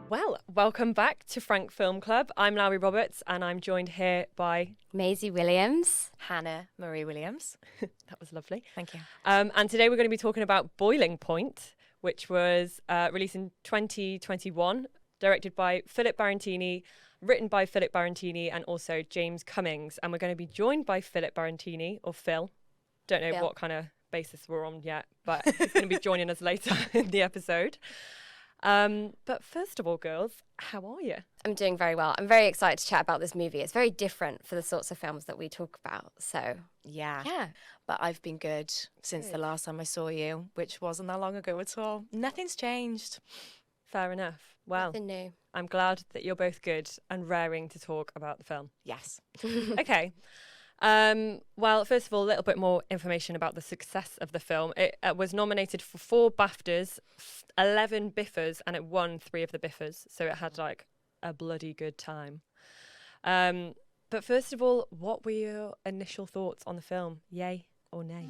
Well, welcome back to Frank Film Club. I'm Lowry Roberts and I'm joined here by Maisie Williams. Hannah Marie Williams. that was lovely. Thank you. And today we're going to be talking about Boiling Point, which was released in 2021, directed by Philip Barantini, written by Philip Barantini and also James Cummings. And we're going to be joined by Philip Barantini, or Phil. Don't know what kind of basis we're on yet, but he's going to be joining us later in the episode. But first of all, girls, how are you? I'm doing very well. I'm very excited to chat about this movie. It's very different for the sorts of films that we talk about. So, Yeah. But I've been good since the last time I saw you, which wasn't that long ago at all. Nothing's changed. Fair enough. Well, nothing new. I'm glad that you're both good and raring to talk about the film. Yes. Okay. Well, first of all, a little bit more information about the success of the film. It was nominated for 4 BAFTAs, 11 BIFFAs, and it won 3 of the BIFFAs. So it had like a bloody good time. But first of all, what were your initial thoughts on the film? Yay or nay?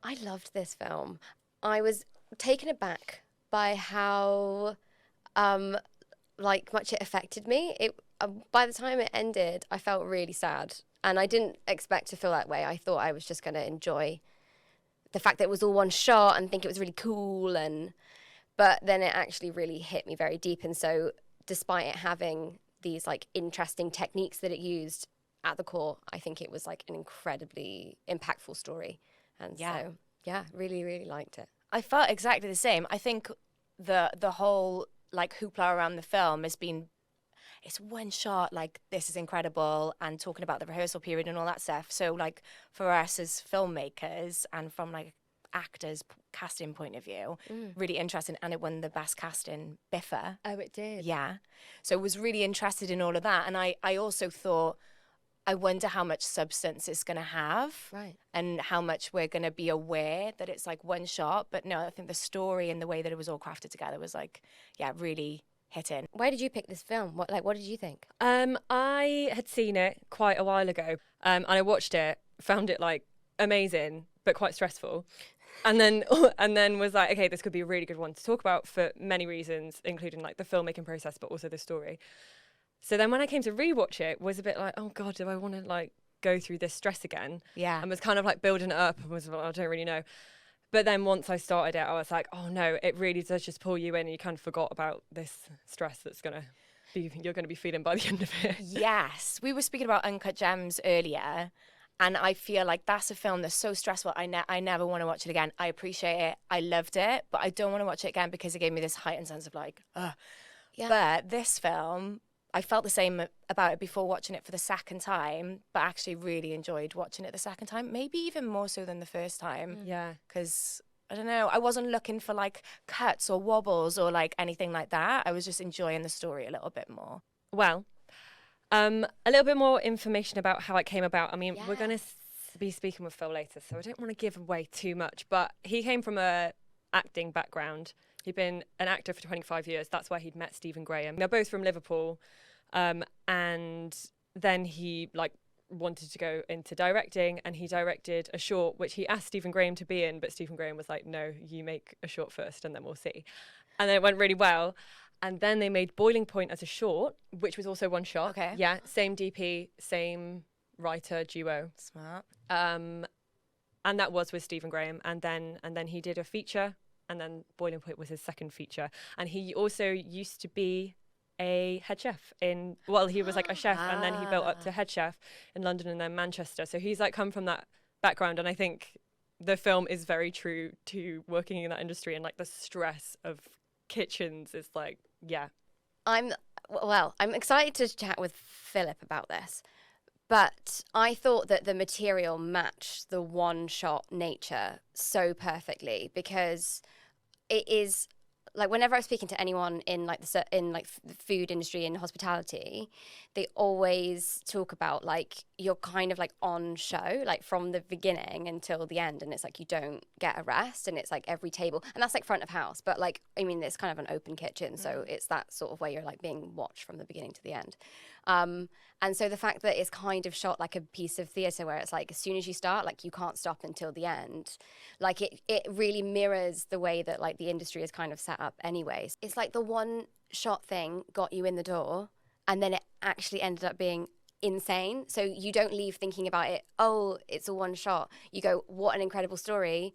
I loved this film. I was taken aback by how much it affected me. By the time it ended, I felt really sad. And I didn't expect to feel that way. I thought I was just going to enjoy the fact that it was all one shot and think it was really cool. But then it actually really hit me very deep. And so despite it having these like interesting techniques that it used at the core, I think it was like an incredibly impactful story. And so, really, really liked it. I felt exactly the same. I think the whole like hoopla around the film has been, it's one shot, like this is incredible, and talking about the rehearsal period and all that stuff. So like for us as filmmakers and from like actors casting point of view, really interesting. And it won the best casting BIFFA. Oh, it did? Yeah. So I was really interested in all of that. And I also thought, I wonder how much substance it's going to have, Right. and how much we're going to be aware that it's like one shot. But no, I think the story and the way that it was all crafted together was like, really hitting. Why did you pick this film? What did you think? I had seen it quite a while ago, and I watched it, found it like amazing, but quite stressful. And then was like, okay, this could be a really good one to talk about for many reasons, including like the filmmaking process, but also the story. So then when I came to rewatch it, was a bit like, oh God, do I want to like go through this stress again? Yeah. And was kind of like building it up and was like, I don't really know. But then once I started it, I was like, oh no, it really does just pull you in and you kind of forgot about this stress that's you're going to be feeling by the end of it. Yes. We were speaking about Uncut Gems earlier, and I feel like that's a film that's so stressful. I never want to watch it again. I appreciate it. I loved it, but I don't want to watch it again because it gave me this heightened sense of like, ugh. Yeah. But this film, I felt the same about it before watching it for the second time, but actually really enjoyed watching it the second time, maybe even more so than the first time. Yeah. Because, I don't know, I wasn't looking for like cuts or wobbles or like anything like that. I was just enjoying the story a little bit more. Well, a little bit more information about how it came about. I mean, we're going to be speaking with Phil later, so I don't want to give away too much, but he came from a acting background. He'd been an actor for 25 years. That's where he'd met Stephen Graham. They're both from Liverpool. And then he like wanted to go into directing, and he directed a short which he asked Stephen Graham to be in, but Stephen Graham was like, no, you make a short first and then we'll see. And then it went really well. And then they made Boiling Point as a short, which was also one shot. Okay. Yeah, same DP, same writer duo. Smart. And that was with Stephen Graham. And then he did a feature, and then Boiling Point was his second feature. And he also used to be a head chef he was like a chef and then he built up to head chef in London and then Manchester. So he's like come from that background, and I think the film is very true to working in that industry, and like the stress of kitchens is like, yeah. I'm excited to chat with Philip about this, but I thought that the material matched the one-shot nature so perfectly, because it is like whenever I'm speaking to anyone in like the food industry and hospitality, they always talk about like you're kind of like on show, like from the beginning until the end, and it's like you don't get a rest, and it's like every table, and that's like front of house, but like I mean it's kind of an open kitchen, so it's that sort of way you're like being watched from the beginning to the end. And so the fact that it's kind of shot like a piece of theatre where it's like as soon as you start, like you can't stop until the end, like it really mirrors the way that like the industry is kind of set up anyways. It's like the one shot thing got you in the door and then it actually ended up being insane. So you don't leave thinking about it, oh, it's a one shot. You go, what an incredible story.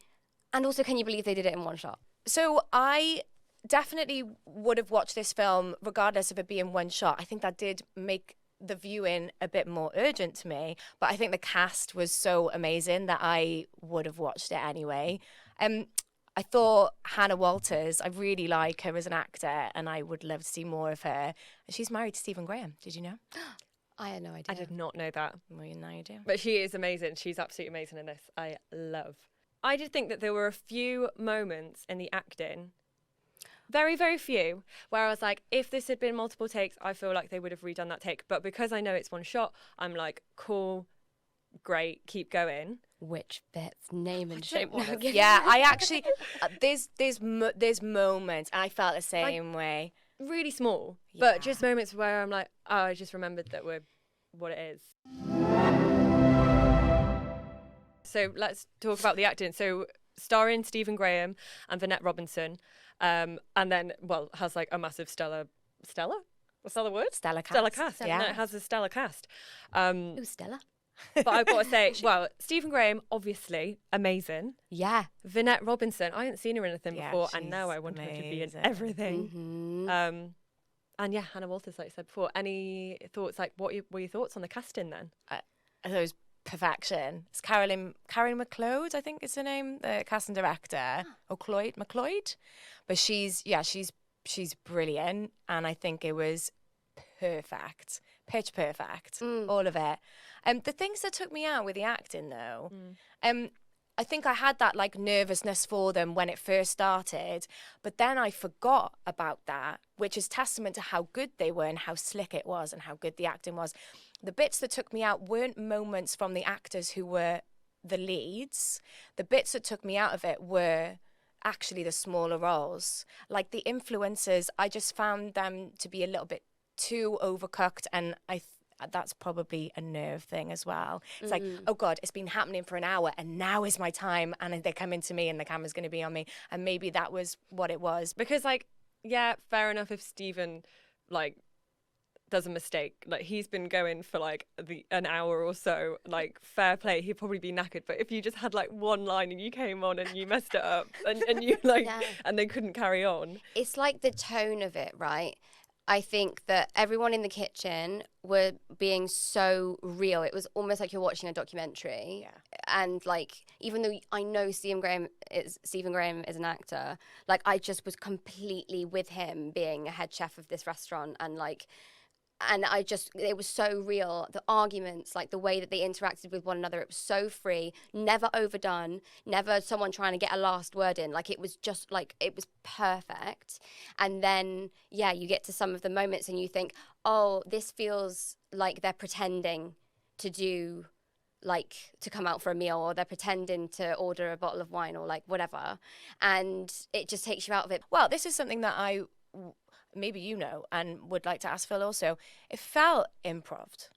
And also, can you believe they did it in one shot? So I definitely would have watched this film regardless of it being one shot. I think that did make the viewing a bit more urgent to me, but I think the cast was so amazing that I would have watched it anyway. I thought Hannah Walters, I really like her as an actor and I would love to see more of her. She's married to Stephen Graham, did you know? I had no idea. I did not know that. Well, now you do. But she is amazing. She's absolutely amazing in this. I did think that there were a few moments in the acting, very, very few, where I was like, if this had been multiple takes, I feel like they would have redone that take. But because I know it's one shot, I'm like, cool, great, keep going. Which bits? Name and shape. Yeah, I actually, there's moments, and I felt the same way. Really small, Yeah. but just moments where I'm like, oh, I just remembered that we're what it is. So let's talk about the acting. So starring Stephen Graham and Vinette Robinson, and then, well, has like a massive Stella? What's that the word? Stellar cast. Stellar cast. Yeah. No, it has a stellar cast. Who's Stella? But I've got to say, well, Stephen Graham, obviously amazing. Yeah. Vinette Robinson, I hadn't seen her in anything Yeah, before, and now she's I want her to be in amazing. everything. Mm-hmm. And yeah, Hannah Walters, like I said before. Any thoughts? Like, what were your thoughts on the casting then? I thought it was perfection. It's Karen McLeod, I think is her name, the casting director, or McLeod. But she's brilliant, and I think it was perfect, pitch perfect, all of it. The things that took me out with the acting, though, I think I had that like nervousness for them when it first started, but then I forgot about that, which is testament to how good they were and how slick it was and how good the acting was. The bits that took me out weren't moments from the actors who were the leads. The bits that took me out of it were actually the smaller roles. Like the influencers, I just found them to be a little bit too overcooked, and that's probably a nerve thing as well. It's like, oh God, it's been happening for an hour and now is my time, and they're coming to me and the camera's going to be on me. And maybe that was what it was. Because like, yeah, fair enough if Stephen like does a mistake. Like he's been going for like an hour or so, like fair play, he'd probably be knackered. But if you just had like one line and you came on and you messed it up and you like, and they couldn't carry on. It's like the tone of it, right? I think that everyone in the kitchen were being so real. It was almost like you're watching a documentary. Yeah. And like, even though I know Stephen Graham is an actor, like I just was completely with him being a head chef of this restaurant, and like, and it was so real. The arguments, like the way that they interacted with one another, it was so free, never overdone, never someone trying to get a last word in. Like it was just like, it was perfect. And then, yeah, you get to some of the moments and you think, oh, this feels like they're pretending to do, like to come out for a meal, or they're pretending to order a bottle of wine or like whatever. And it just takes you out of it. Well, this is something that maybe you know, and would like to ask Phil also. It felt improv.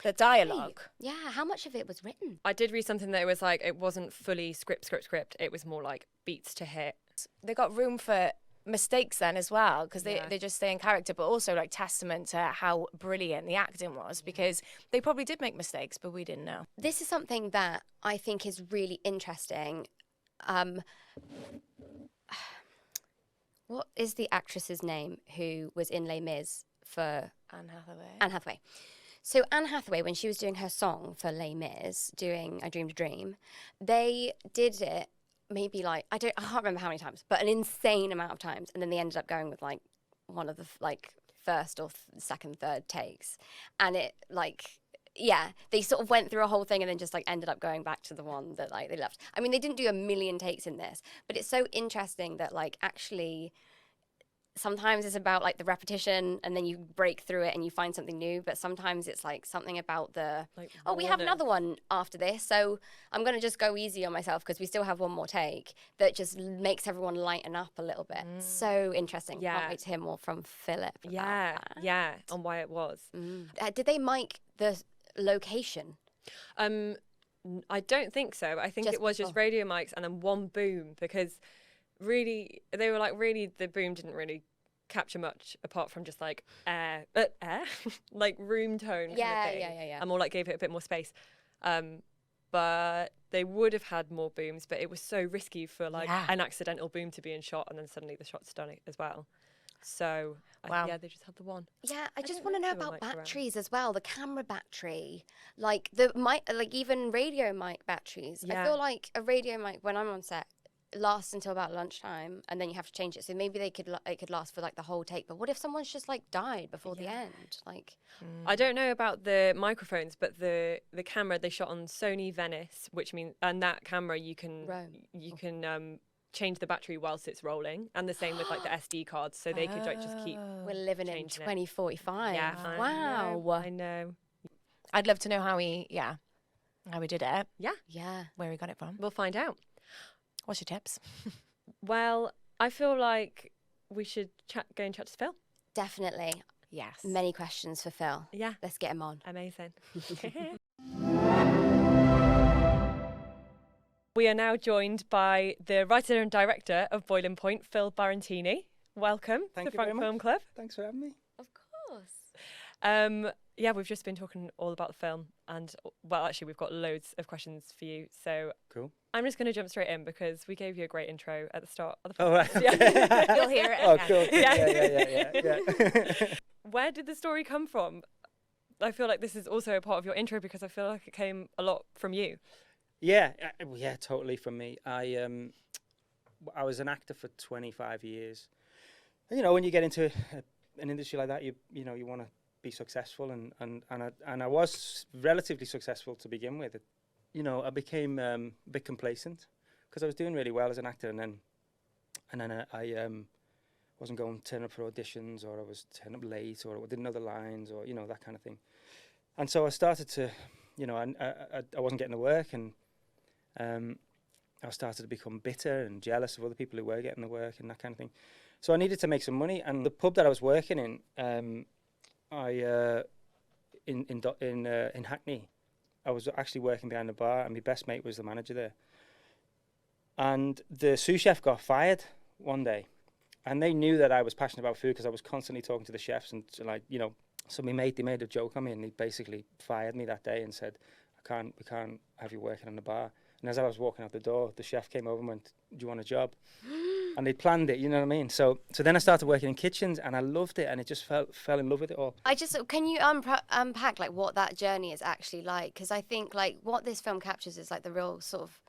The dialogue. Yeah, how much of it was written? I did read something that it was like, it wasn't fully script. It was more like beats to hit. They got room for mistakes then as well, because they just stay in character, but also like testament to how brilliant the acting was, because they probably did make mistakes, but we didn't know. This is something that I think is really interesting. What is the actress's name who was in Les Mis for Anne Hathaway. Anne Hathaway? So Anne Hathaway, when she was doing her song for Les Mis, doing I Dreamed a Dream, they did it maybe like, I can't remember how many times, but an insane amount of times. And then they ended up going with like one of the like first or second, third takes. And it like, yeah, they sort of went through a whole thing and then just like ended up going back to the one that like they left. I mean, they didn't do a million takes in this, but it's so interesting that like actually sometimes it's about like the repetition and then you break through it and you find something new, but sometimes it's like something about the Like we have rawness. another one after this, so I'm going to just go easy on myself because we still have one more take, that just makes everyone lighten up a little bit. So interesting. Yeah. Can't wait to hear more from Philip about Yeah, that. yeah, on why it was. Did they mic the location? I don't think so. I think Just it was just people. radio mics and then one boom, because really they were like, really the boom didn't really capture much apart from just like air, like room tone Yeah, kind of thing. yeah. And more like gave it a bit more space. But they would have had more booms, but it was so risky for like Yeah. an accidental boom to be in shot and then suddenly the shot's done it as well. So Wow. yeah, they just had the one. Yeah, I just don't want to know know if they were about mics around. batteries as well. The camera battery, like the mic, like even radio mic batteries. I Yeah. feel like a radio mic when I'm on set lasts until about lunchtime, and then you have to change it. So maybe it could last for like the whole take. But what if someone's just like died before the end? Like, I don't know about the microphones, but the camera they shot on Sony Venice, which means, and that camera you can change the battery whilst it's rolling, and the same with like the SD cards, so they could like just keep. we're living in Changing it. 2045. Yeah, I Wow. know, I know. I'd love to know how we did it, Yeah. where we got it from. We'll find out. What's your tips? Well, I feel like we should go and chat to Phil. Definitely. Yes. Many questions for Phil. Yeah, Let's get him on. amazing. We are now joined by the writer and director of Boiling Point, Phil Barantini. Welcome Thank to you very Frank much. Film Club. Thanks for having me. Of course. Yeah, we've just been talking all about the film, and well, actually, we've got loads of questions for you. So Cool. I'm just going to jump straight in because we gave you a great intro at the start of the film. Oh, right. Yeah. You'll hear it Oh, again. cool. Yeah. Yeah. Where did the story come from? I feel like this is also a part of your intro because I feel like it came a lot from you. Yeah, totally from me. I was an actor for 25 years. And, you know, when you get into an industry like that, you want to be successful, and I was relatively successful to begin with. You know, I became a bit complacent because I was doing really well as an actor, and then I wasn't going turn up for auditions, or I was turning up late, or I didn't know the lines, or that kind of thing. And so I started to, I wasn't getting the work, and I started to become bitter and jealous of other people who were getting the work and that kind of thing. So I needed to make some money, and the pub that I was working in, in Hackney, I was actually working behind the bar, and my best mate was the manager there. And the sous chef got fired one day, and they knew that I was passionate about food because I was constantly talking to the chefs, and so they made a joke on me, and they basically fired me that day and said, we can't have you working on the bar. And as I was walking out the door, the chef came over and went, "Do you want a job?" And they planned it, you know what I mean? So then I started working in kitchens, and I loved it, and it just fell in love with it all. Can you unpack like what that journey is actually like? Because I think like what this film captures is like the real sort of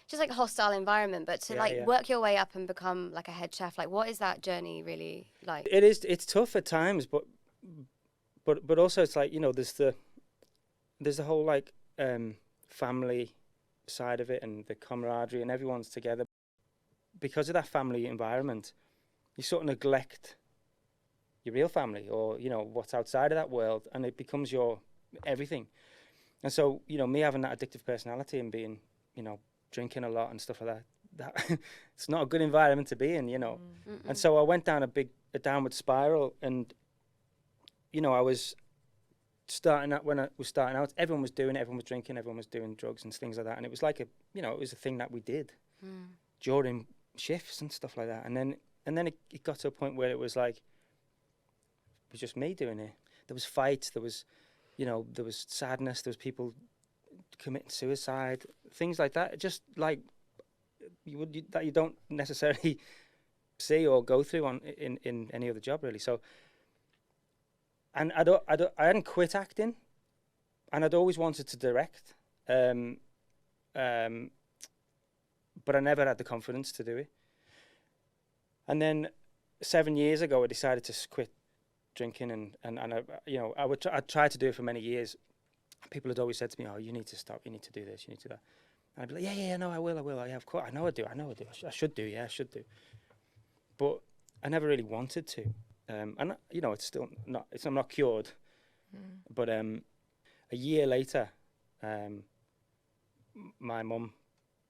just like a hostile environment, but to work your way up and become like a head chef, like what is that journey really like? It's tough at times, but also it's like, there's the whole like family side of it, and the camaraderie, and everyone's together. Because of that family environment, you sort of neglect your real family, or what's outside of that world, and it becomes your everything. And so me having that addictive personality and being drinking a lot and stuff like that it's not a good environment to be in, And so I went down a downward spiral, and I was starting out, when I was starting out, everyone was doing it, everyone was drinking, everyone was doing drugs and things like that, and it was like it was a thing that we did during shifts and stuff like that. And then it got to a point where it was like, it was just me doing it. There was fights, there was sadness, there was people committing suicide, things like that. Just like that you don't necessarily see or go through in any other job, really. So, and I hadn't quit acting, and I'd always wanted to direct, but I never had the confidence to do it. And then 7 years ago, I decided to quit drinking, and I'd tried to do it for many years. People had always said to me, "Oh, you need to stop. You need to do this. You need to do that." And I'd be like, "Yeah, no, I will. Yeah, of course. I know I do. I should do. Yeah, I should do." But I never really wanted to. And you know, I'm not cured. But a year later, my mum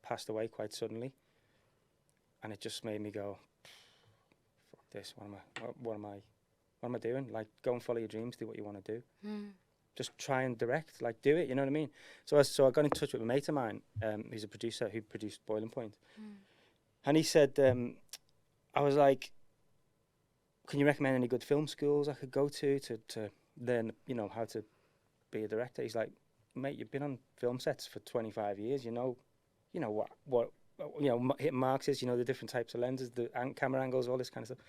passed away quite suddenly, and it just made me go, "Fuck this! What am I doing? Like, go and follow your dreams, do what you want to do. Just try and direct, like, do it. You know what I mean?" So I got in touch with a mate of mine, who's a producer who produced Boiling Point, and he said, I was like, "Can you recommend any good film schools I could go to learn, you know, how to be a director?" He's like, "Mate, you've been on film sets for 25 years. You know what hitting marks is. You know the different types of lenses, the camera angles, all this kind of stuff."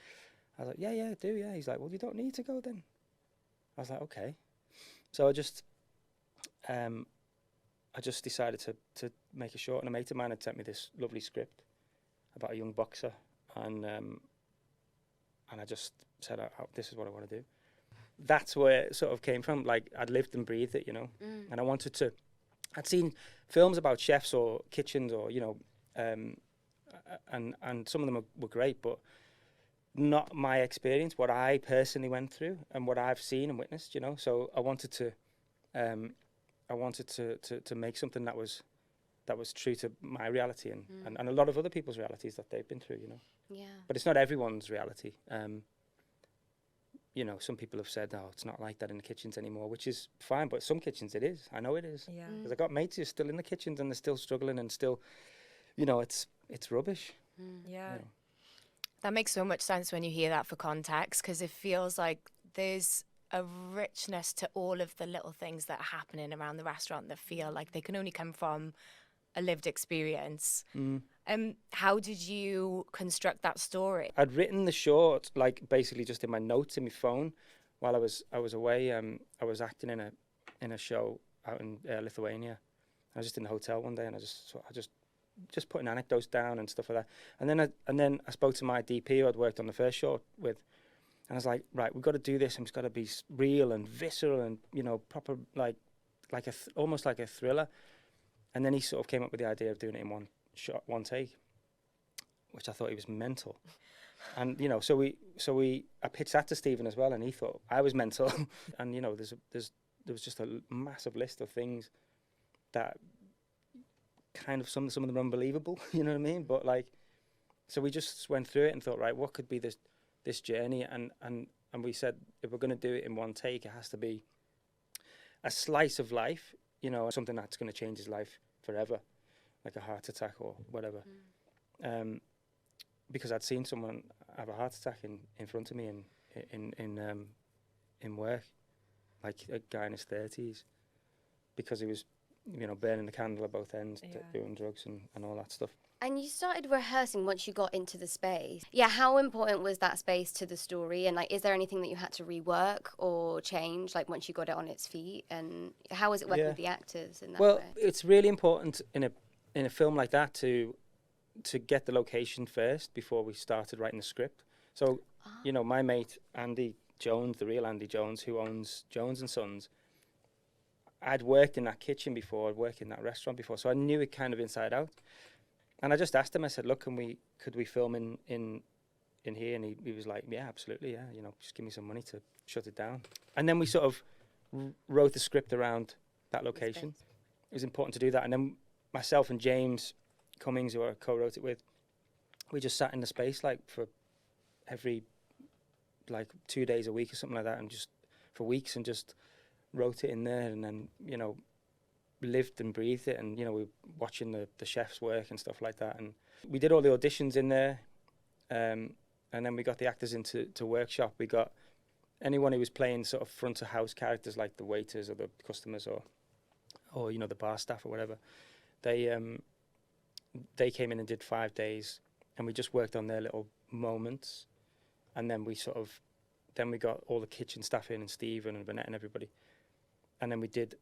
I was like, "Yeah, I do. Yeah." He's like, "Well, you don't need to go then." I was like, "Okay." So I just decided to make a short, and a mate of mine had sent me this lovely script about a young boxer, and I just said, "This is what I want to do." That's where it sort of came from. Like, I'd lived and breathed it, you know, and I wanted to. I'd seen films about chefs or kitchens, or you know, and some of them were great, but not my experience, what I personally went through, and what I've seen and witnessed, you know. So I wanted to make something that was true to my reality and a lot of other people's realities that they've been through, you know. Yeah. But it's not everyone's reality. You know, some people have said, "Oh, it's not like that in the kitchens anymore," which is fine, but some kitchens it is. I know it is. Yeah. Because I got mates who are still in the kitchens and they're still struggling and still, you know, it's rubbish. Yeah. You know. That makes so much sense when you hear that for context, because it feels like there's a richness to all of the little things that are happening around the restaurant that feel like they can only come from a lived experience. How did you construct that story? I'd written the short, like, basically just in my notes in my phone while I was away. I was acting in a show out in Lithuania. I was just in the hotel one day, and I just putting anecdotes down and stuff like that. And then I spoke to my DP who I'd worked on the first short with, and I was like, "Right, we've got to do this, and it's got to be real and visceral and, you know, proper, like almost like a thriller." And then he sort of came up with the idea of doing it in one shot, one take, which I thought he was mental. And, you know, so I pitched that to Stephen as well, and he thought I was mental. And, you know, there was just a massive list of things that kind of some of them are unbelievable, you know what I mean? But, like, so we just went through it and thought, right, what could be this journey? And we said, if we're going to do it in one take, it has to be a slice of life, you know, something that's going to change his life forever, like a heart attack or whatever. Because I'd seen someone have a heart attack in front of me in work, like a guy in his 30s, because he was, you know, burning the candle at both ends, doing drugs and all that stuff. And you started rehearsing once you got into the space. Yeah, how important was that space to the story? And, like, is there anything that you had to rework or change, like, once you got it on its feet? And how was it working with the actors in that way? Well, it's really important in a film like that to get the location first before we started writing the script. So, you know, my mate Andy Jones, the real Andy Jones, who owns Jones and Sons, I'd worked in that kitchen before, I'd worked in that restaurant before, so I knew it kind of inside out. And I just asked him, I said, "Look, could we film in here?" And he was like, "Yeah, absolutely, yeah. You know, just give me some money to shut it down." And then we sort of wrote the script around that location. It was important to do that. And then myself and James Cummings, who I co-wrote it with, we just sat in the space, like, for every, like, 2 days a week or something like that, and just for weeks, and just wrote it in there, and then, you know, lived and breathed it. And, you know, we were watching the chefs work and stuff like that, and we did all the auditions in there, and then we got the actors into workshop. We got anyone who was playing sort of front of house characters, like the waiters or the customers or you know, the bar staff or whatever. They came in and did 5 days, and we just worked on their little moments. And then we got all the kitchen staff in, and Stephen and Vanette and everybody, and then we did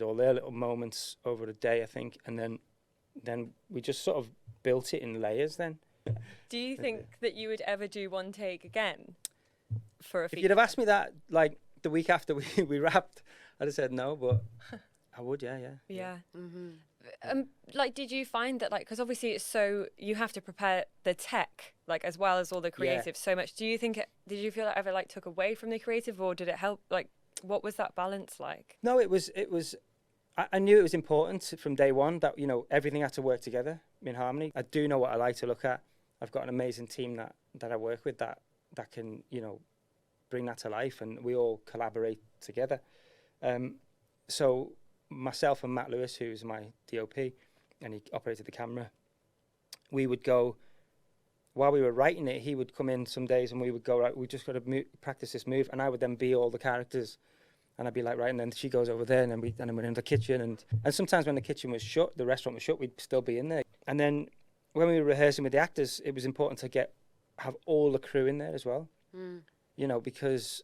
all their little moments over a day, I think, and then we just sort of built it in layers then. Do you think that you would ever do one take again for a feature? If you'd have asked me that, like, the week after we wrapped, I'd have said no, but I would, yeah. Yeah. Like, did you find that, like, because obviously it's so, you have to prepare the tech, like, as well as all the creative so much. Do you think did you feel that ever, like, took away from the creative, or did it help? Like, what was that balance like? No, it was, I knew it was important from day one that, you know, everything had to work together in harmony. I do know what I like to look at. I've got an amazing team that I work with that can, you know, bring that to life, and we all collaborate together. So myself and Matt Lewis, who's my DOP, and he operated the camera, we would go, while we were writing it, he would come in some days and we would go, right, we just got to practice this move, and I would then be all the characters, and I'd be like, right, and then she goes over there, and then we're in the kitchen, and sometimes when the kitchen was shut, the restaurant was shut, we'd still be in there. And then when we were rehearsing with the actors, it was important to have all the crew in there as well, you know, because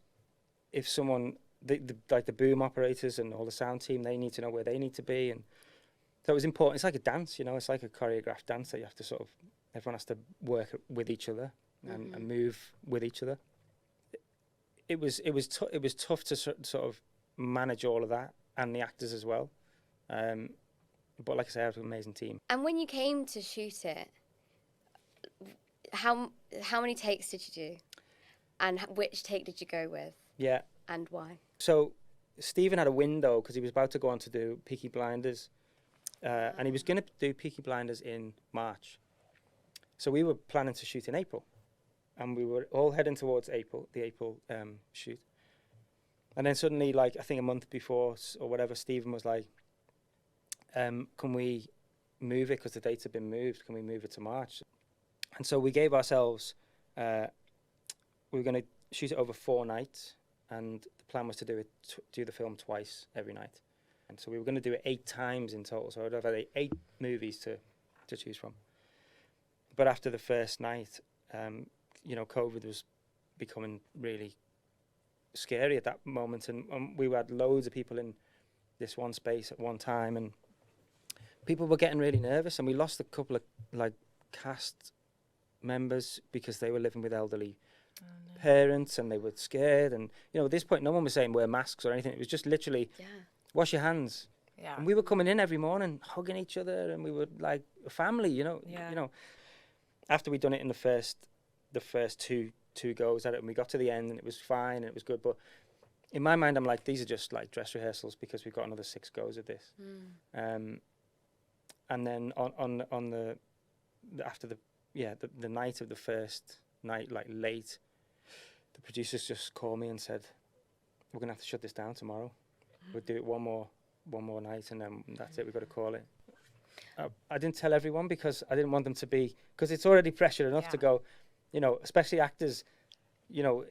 if someone, like the boom operators and all the sound team, they need to know where they need to be, and so it was important. It's like a dance, you know, it's like a choreographed dance that you have to sort of, everyone has to work with each other and move with each other. It was tough to sort of manage all of that, and the actors as well. But like I say, I have an amazing team. And when you came to shoot it, how many takes did you do? And which take did you go with? Yeah. And why? So Stephen had a window because he was about to go on to do Peaky Blinders, and he was going to do Peaky Blinders in March. So we were planning to shoot in April, and we were all heading towards the April shoot. And then suddenly, like, I think a month before or whatever, Stephen was like, can we move it because the dates have been moved? Can we move it to March? And so we gave ourselves, we were going to shoot it over 4 nights, and the plan was to do the film twice every night. And so we were going to do it 8 times in total. So I'd have had 8 movies to choose from. But after the first night, you know, COVID was becoming really scary at that moment, and we had loads of people in this one space at one time, and people were getting really nervous, and we lost a couple of like cast members because they were living with elderly parents, and they were scared, and you know, at this point no one was saying wear masks or anything. It was just literally wash your hands. And we were coming in every morning hugging each other, and we were like a family, you know. You know, after we'd done it in the first two goes at it, and we got to the end and it was fine and it was good, but in my mind I'm like, these are just like dress rehearsals because we've got another 6 goes of this. And then on the after the night of the first night, like late, the producers just called me and said, we're gonna have to shut this down tomorrow. We'll do it one more night, and then that's it, we've got to call it. I didn't tell everyone because I didn't want them to be, because it's already pressure enough to go, you know, especially actors, you know,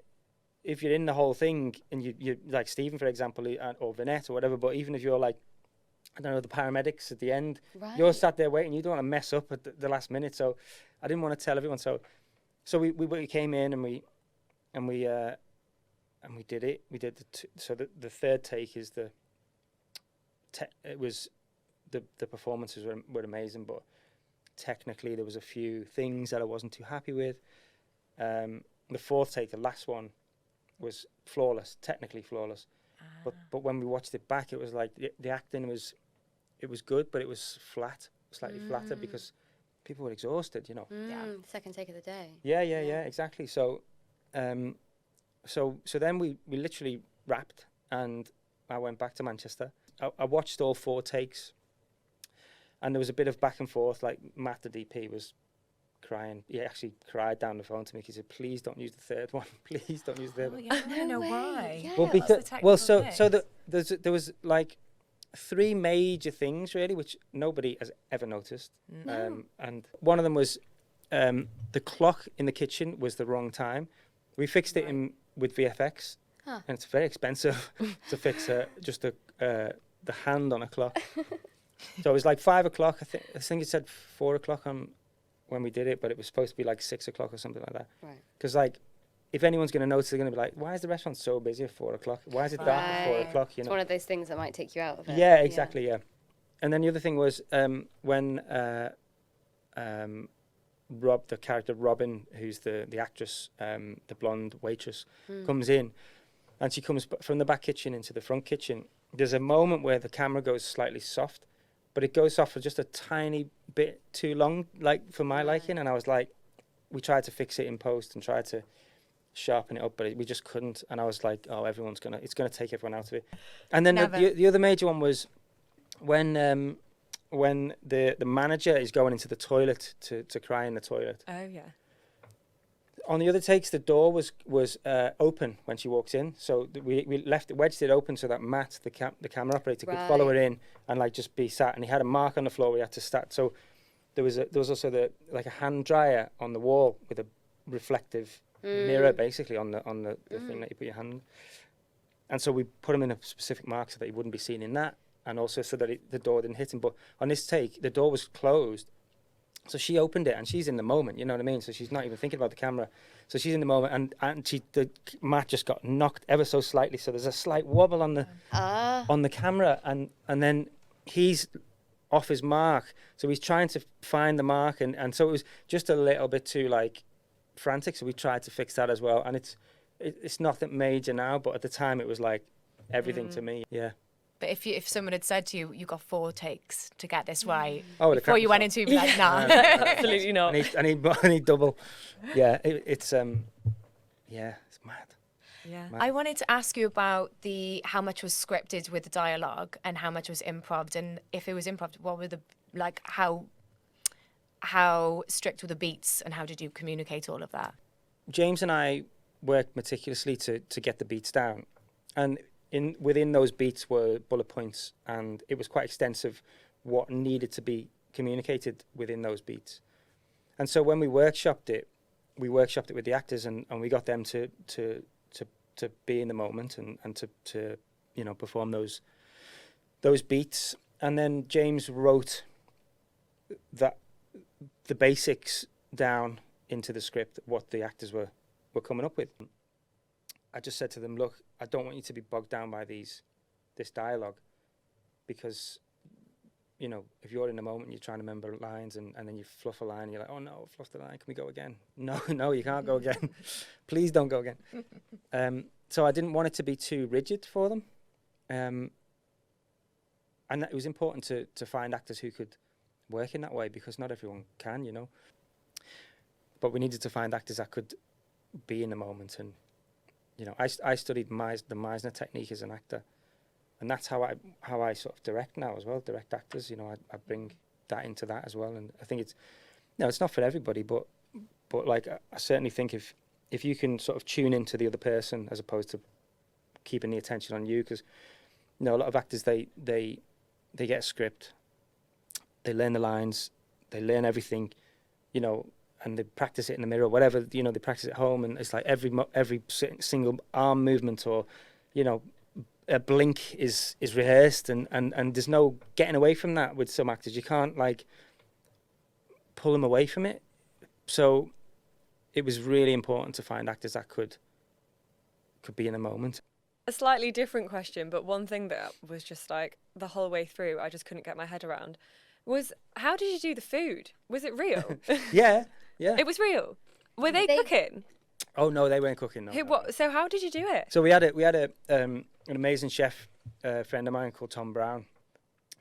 if you're in the whole thing, and you like Stephen, for example, or Vanette or whatever, but even if you're like, I don't know, the paramedics at the end, you're sat there waiting, you don't want to mess up at the last minute, so I didn't want to tell everyone, so we came in and we did it. We did so the third take is it was the performances were amazing, but technically there was a few things that I wasn't too happy with. The fourth take, the last one, was flawless, technically flawless. But when we watched it back, it was like the acting was good, but it was flat, slightly flatter because people were exhausted, you know. Second take of the day. Yeah, exactly. So, so then we literally wrapped, and I went back to Manchester. I watched all 4 takes, and there was a bit of back and forth. Like Matt, the DP, was crying. He actually cried down the phone to me. He said, "Please don't use the third one. Please don't use the third one." Yeah, I don't know why. Yeah. Well, because there was like 3 major things really, which nobody has ever noticed. And one of them was the clock in the kitchen was the wrong time. We fixed it with VFX, and it's very expensive to fix just the hand on a clock. So it was like 5 o'clock. I think it said 4 o'clock on when we did it, but it was supposed to be like 6 o'clock or something like that. Right. Because like, if anyone's going to notice, they're going to be like, why is the restaurant so busy at 4 o'clock? Why is it dark at 4 o'clock? You know? It's one of those things that might take you out of it. Yeah, exactly, yeah. And then the other thing was when Rob, the character Robin, who's the actress, the blonde waitress, comes in, and she comes from the back kitchen into the front kitchen. There's a moment where the camera goes slightly soft, but it goes off for just a tiny bit too long, like for my liking. And I was like, we tried to fix it in post and tried to sharpen it up, but we just couldn't. And I was like, oh, it's gonna take everyone out of it. And then the other major one was when the manager is going into the toilet to cry in the toilet. Oh yeah. On the other takes, the door was open when she walked in, so we wedged it open so that Matt, the camera operator, could follow her in and like just be sat. And he had a mark on the floor where he had to start. So there was also a hand dryer on the wall with a reflective mirror, basically on the thing that you put your hand. And so we put him in a specific mark so that he wouldn't be seen in that, and also so that the door didn't hit him. But on this take, the door was closed. So she opened it and she's in the moment, you know what I mean? So she's not even thinking about the camera. So she's in the moment and Matt just got knocked ever so slightly. So there's a slight wobble on the camera and then he's off his mark. So he's trying to find the mark and so it was just a little bit too like frantic. So we tried to fix that as well. And it's nothing major now, but at the time it was like everything to me. Yeah. But if someone had said to you, you got 4 takes to get this right, oh, before you went into it, like, nah. Absolutely not. I need double. Yeah, it's mad. Yeah. I wanted to ask you about how much was scripted with the dialogue and how much was improv, and if it was improv, what were how strict were the beats and how did you communicate all of that? James and I worked meticulously to get the beats down, and within those beats were bullet points, and it was quite extensive what needed to be communicated within those beats. And so when we workshopped it with the actors and we got them to be in the moment and to perform those beats. And then James wrote the basics down into the script, what the actors were coming up with. I just said to them, look, I don't want you to be bogged down by this dialogue, because, if you're in the moment, you're trying to remember lines and then you fluff a line, and you're like, oh no, fluff the line, can we go again? No, you can't go again. Please don't go again. So I didn't want it to be too rigid for them. And it was important to find actors who could work in that way, because not everyone can, But we needed to find actors that could be in the moment. And I studied the Meisner technique as an actor, and that's how I sort of direct now as well. Direct actors, I bring that into that as well. And I think it's not for everybody, but like I certainly think if you can sort of tune into the other person as opposed to keeping the attention on you, because a lot of actors they get a script, they learn the lines, they learn everything, and they practice it in the mirror, whatever, they practice at home, and it's like every single arm movement or, a blink is rehearsed, and there's no getting away from that with some actors. You can't like pull them away from it. So it was really important to find actors that could be in the moment. A slightly different question, but one thing that was just like the whole way through, I just couldn't get my head around, was how did you do the food? Was it real? Yeah. It was real. Were they cooking? Oh no, they weren't cooking. No. So how did you do it? So we had an amazing chef friend of mine called Tom Brown,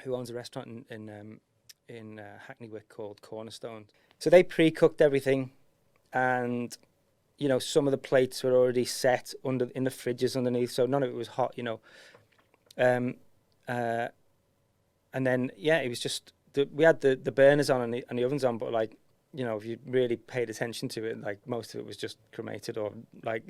who owns a restaurant in Hackney Wick called Cornerstone. So they pre-cooked everything, and some of the plates were already set in the fridges underneath, so none of it was hot. And then it was just we had the burners on and the ovens on, but like. If you really paid attention to it, like most of it was just cremated or like,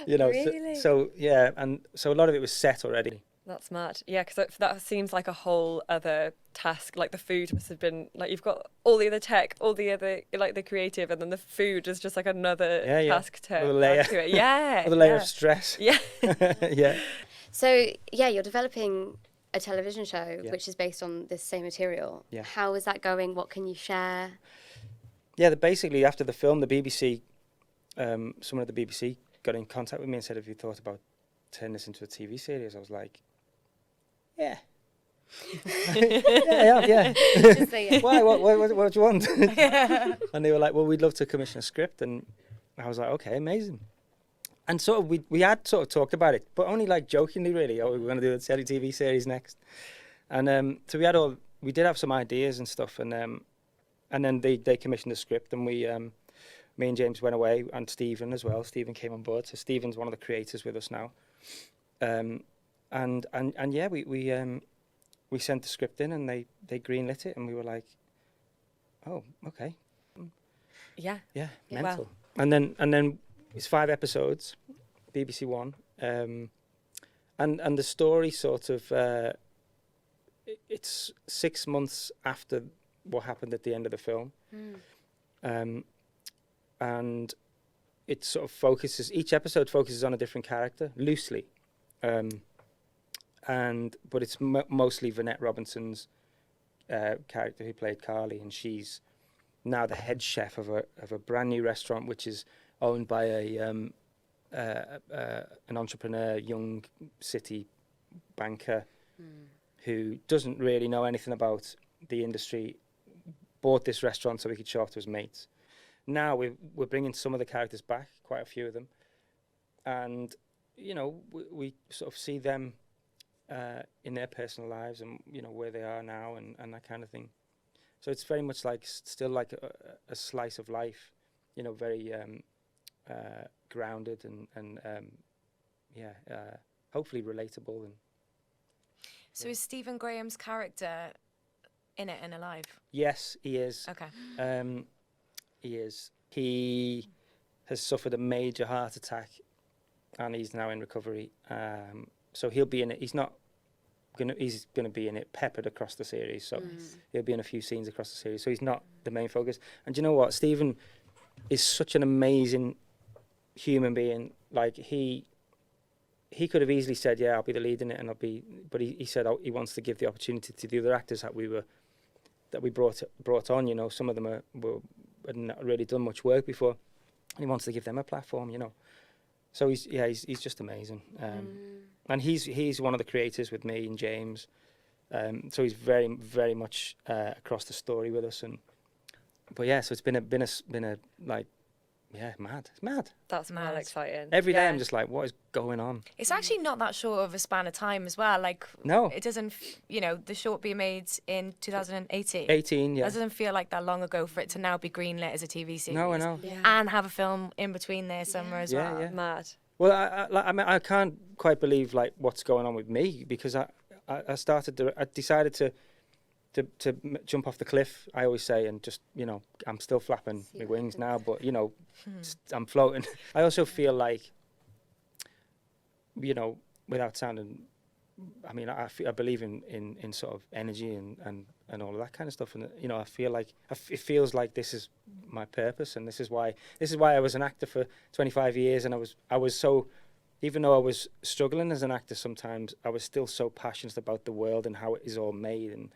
Really? So yeah, and so a lot of it was set already. That's mad. Yeah, because that seems like a whole other task. Like the food must have been like you've got all the other tech, all the other like the creative, and then the food is just like another task to another layer. add to it. Yeah, another layer of stress. Yeah, yeah. So you're developing a television show which is based on this same material. Yeah. How is that going? What can you share? Yeah, basically after the film, the BBC, someone at the BBC got in contact with me and said, have you thought about turning this into a TV series? I was like, yeah. yeah. Just say it. Why? What do you want? And they were like, well, we'd love to commission a script. And I was like, okay, amazing. And sort of we had sort of talked about it, but only like jokingly really. Oh, we're going to do a TV series next. And so we had all we did have some ideas and stuff, and then they commissioned the script, and we me and James went away, and Stephen as well. Stephen came on board, so Stephen's one of the creators with us now. And yeah, we sent the script in, and they greenlit it, and we were like, oh, okay, Yeah. yeah, Yeah. mental. And then it's 5 episodes, BBC One, and the story sort of it's 6 months after what happened at the end of the film, and it sort of focuses. Each episode focuses on a different character loosely, but it's mostly Vanette Robinson's character who played Carly, and she's now the head chef of a brand new restaurant which is owned by an entrepreneur, young city banker who doesn't really know anything about the industry. Bought this restaurant so he could show off to his mates. Now we're bringing some of the characters back, quite a few of them, and you know we sort of see them in their personal lives and you know where they are now and that kind of thing. So it's very much like still like a slice of life, you know, very grounded and hopefully relatable. And So is Stephen Graham's character in it and alive? yes, he is. Okay. He is. He has suffered a major heart attack, and he's now in recovery. So he'll be in it. He's gonna be in it, peppered across the series. So he'll be in a few scenes across the series. So he's not the main focus. And do you know what? Stephen is such an amazing human being. Like he could have easily said, "Yeah, I'll be the lead in it," but he said he wants to give the opportunity to the other actors that we brought on. You know, some of them had not really done much work before, and he wants to give them a platform. You know, so he's just amazing. And he's one of the creators with me and James. So he's very very much across the story with us. But yeah, so it's been a like. Yeah, mad. It's mad. That's Mad. mad exciting. Every day Yeah. I'm just like, what is going on? It's actually not that short of a span of time as well. Like, No. it doesn't, the short being made in 2018. 18, yeah. That doesn't feel like that long ago for it to now be greenlit as a TV series. No, I know. And have a film in between there somewhere as Yeah, well. yeah. Mad. Well, I mean, I can't quite believe like what's going on with me because I decided to jump off the cliff. I always say, and just I'm still flapping my wings now, but I'm floating. I also feel like without sounding, I mean, I believe in sort of energy and all of that kind of stuff, and I feel like it feels like this is my purpose, and this is why I was an actor for 25 years, and I was so, even though I was struggling as an actor sometimes, I was still so passionate about the world and how it is all made, and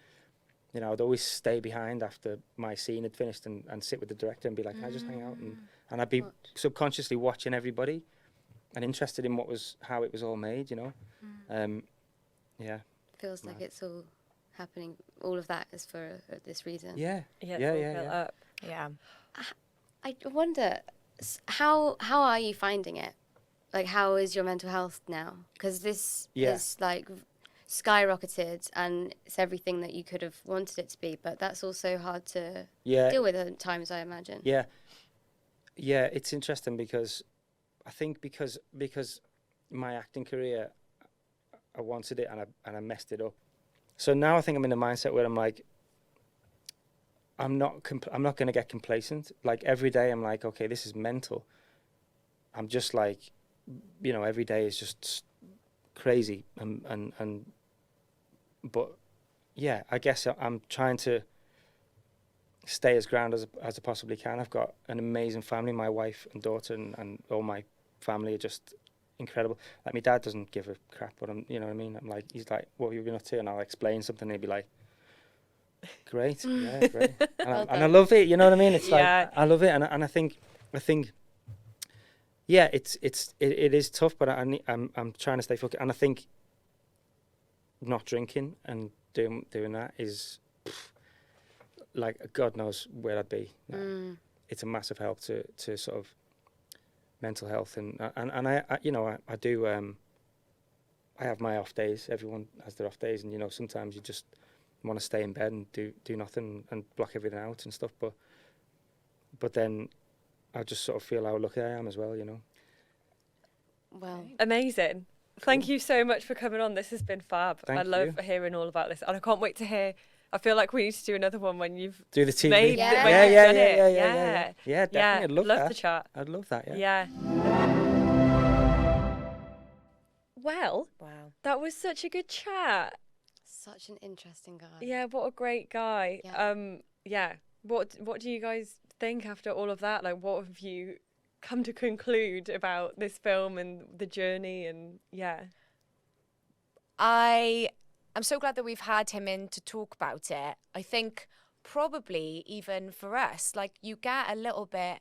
I'd always stay behind after my scene had finished and sit with the director and be like, can I just hang out? And I'd be subconsciously watching everybody and interested in how it was all made, Yeah. Feels like it's all happening. All of that is for this reason. Yeah. Yeah. Yeah, It's all yeah, built yeah. up. Yeah. I wonder how are you finding it? Like, how is your mental health now? Because this is like skyrocketed, and it's everything that you could have wanted it to be. But that's also hard to deal with at times, I imagine. Yeah. Yeah, it's interesting because I think because my acting career, I wanted it and I messed it up. So now I think I'm in a mindset where I'm like, I'm not going to get complacent. Like every day I'm like, okay, this is mental. I'm just like, every day is just crazy but yeah, I guess I'm trying to stay as grounded as I possibly can. I've got an amazing family. My wife and daughter and all my family are just incredible. Like my dad doesn't give a crap, but you know what I mean? I'm like, he's like, what have you been up to? And I'll explain something and he'll be like, great, yeah, great. And I love it, you know what I mean? It's like, I love it. And I think, yeah, it is tough, but I'm trying to stay focused. And I think not drinking and doing that is like God knows where I'd be. It's a massive help to sort of mental health and I do I have my off days. Everyone has their off days, and sometimes you just want to stay in bed and do nothing and block everything out and stuff. But then I just sort of feel how lucky I am as well, you know. Well, Amazing. Thank you so much for coming on. This has been fab. Thank I love you. hearing all about this, and I can't wait to hear. I feel like we need to do another one when you've Do the TV. made Yeah. it, when Yeah, you've yeah, done yeah, it. yeah, yeah, yeah. Yeah, definitely. I'd love that. the chat. I'd love that, yeah. Yeah. Well, Wow. that was such a good chat. such an interesting guy. Yeah, what a great guy. Yeah. What do you guys think after all of that? Like, what have you come to conclude about this film and the journey? And I'm so glad that we've had him in to talk about it. I think probably even for us, like, you get a little bit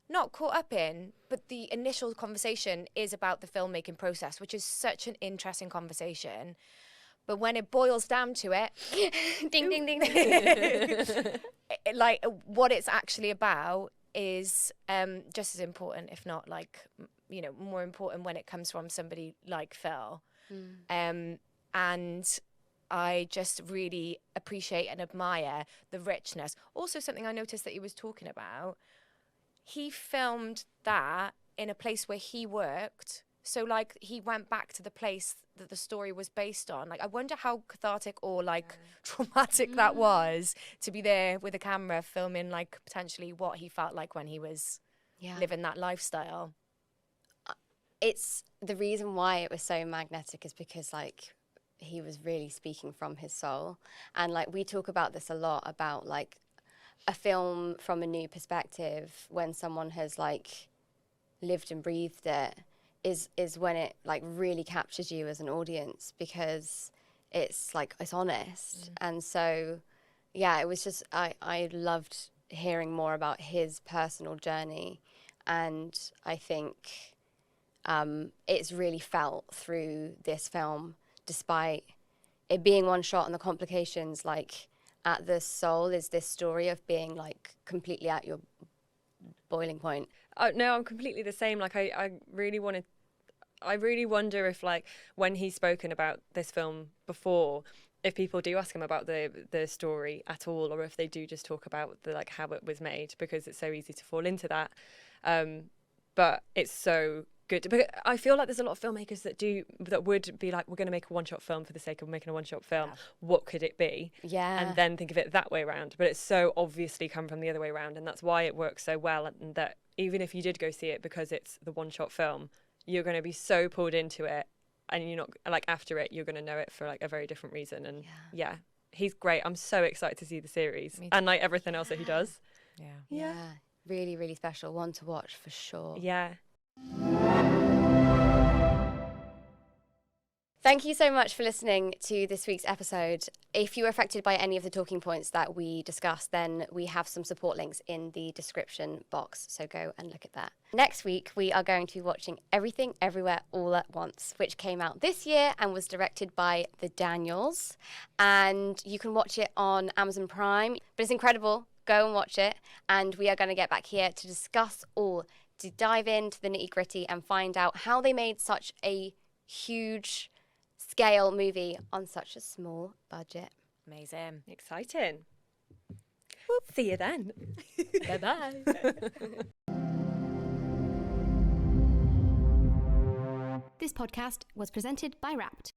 not caught up in, but the initial conversation is about the filmmaking process, which is such an interesting conversation. But when it boils down to it, Ding, ding, ding, ding. like, what it's actually about is just as important, if not, like, you know, more important when it comes from somebody like Phil. And I just really appreciate and admire the richness. Also, something I noticed that he was talking about, he filmed that in a place where he worked. So, like, he went back to the place that the story was based on. Like, I wonder how cathartic or, like, traumatic that was to be there with a camera filming, like, potentially what he felt like when he was living that lifestyle. It's the reason why it was so magnetic is because, like, he was really speaking from his soul. And, like, we talk about this a lot, about, like, a film from a new perspective when someone has, like, lived and breathed it is when it, like, really captures you as an audience, because it's, like, it's honest. And so, yeah, it was just, I loved hearing more about his personal journey. And I think it's really felt through this film, despite it being one shot and the complications. Like, at the soul is this story of being, like, completely at your boiling point. Oh, no, I'm completely the same. Like, I really wonder if, like, when he's spoken about this film before, if people do ask him about the story at all, or if they do just talk about the, like, how it was made, because it's so easy to fall into that. But it's so good. But I feel like there's a lot of filmmakers that would be like, we're going to make a one-shot film for the sake of making a one-shot film. Yeah. What could it be? Yeah. And then think of it that way around. But it's so obviously come from the other way around, and that's why it works so well. And that even if you did go see it because it's the one-shot film, you're going to be so pulled into it, and you're not, like, after it, you're going to know it for, like, a very different reason. And yeah, he's great. I'm so excited to see the series and, like, everything else that he does. Yeah. Really, really special. One to watch for sure. Yeah. Thank you so much for listening to this week's episode. If you were affected by any of the talking points that we discussed, then we have some support links in the description box, so go and look at that. Next week, we are going to be watching Everything Everywhere All at Once, which came out this year and was directed by the Daniels. And you can watch it on Amazon Prime, but it's incredible. Go and watch it. And we are going to get back here to discuss all, to dive into the nitty-gritty and find out how they made such a huge scale movie on such a small budget. Amazing. Exciting. See you then. Bye-bye. This podcast was presented by Wrapped.